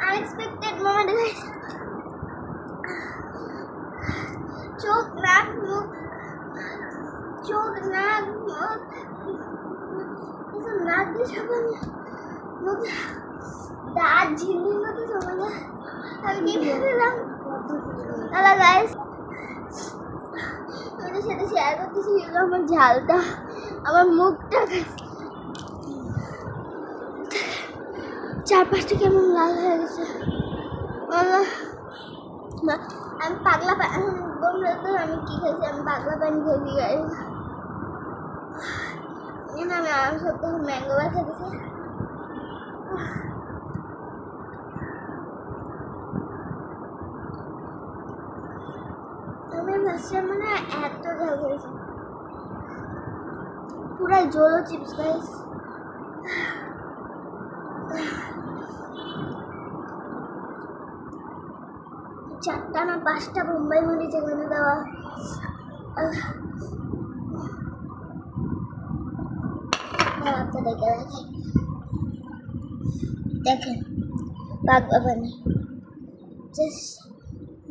Unexpected moment, guys. চোখ নাক মুখ নাক দিয়ে সবাই মুখ দাঁত ঝিলমিল মতো সবাই আমি কি ভেবেছিলাম। হ্যালো গাইস, ওদের সাথে শেয়ার করতেছি আমার ঝালটা, আমার মুখটা চারপাশটা কেমন লাল হয়ে গেছে। আমি পাগলা আমি কি খাইছি, আমি পাগলা পানি খেয়েছি গাইস। আমি আর সপ্তাহ ম্যাঙ্গো বার খেতেছি। আমি ভাবছিলাম মানে এত ঝাল খেয়েছি, পুরাই জোলো চিপস গাইস। চারটা না 5টা বোম্বাই মরিচ এখানে দেওয়া। দেখেন পাগলা পানি জাস্ট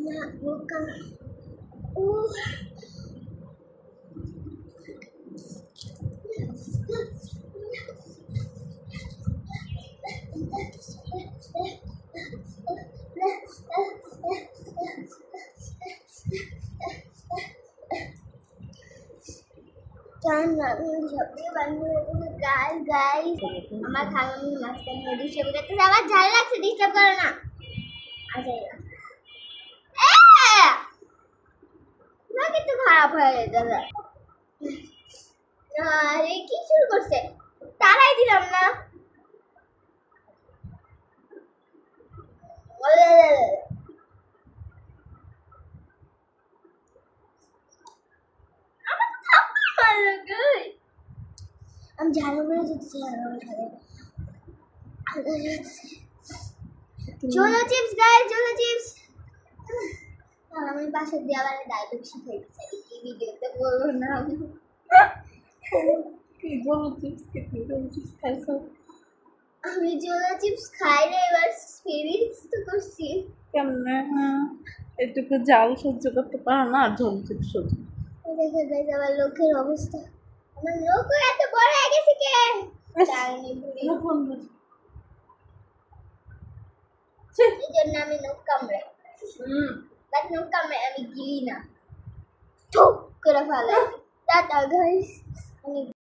না মুখা। আমার খালামি মাঝখানে ডিস্টার্ব করতেছে, আমার ঝাল লাগছে, ডিস্টার্ব করে না। আচ্ছা না কিন্তু খারাপ হয়ে যেতে। আরে কি শুরু করছে, তারাই দিলাম না। আমি ঝাল করে যেতেছি, Zolo chips guys, Zolo chips. আমি পাশে দিয়ে আবার ডায়লগ শিখাইতেছি, কি ভিডিওতে বলবো না। কি জোলো চিপস খেতে, জোলো চিপস খাইছো? আমি জোলো চিপস খাই না, এবার এক্সপেরিয়েন্স তো করছি। কেমনে? এটুকু জাল সহ্য করতে পারো না, জোলো চিপস সহ্য। দেখে গাইস আমার লোকের অবস্থা, আমার লোক এত বড় হয়ে গেছে কে জানি বুড়ি। এই জন্য আমি নখ কামড়াই, বাট নখ কামড়াই আমি গিলি না, ঠোক করে ফেলাই। Tata guys.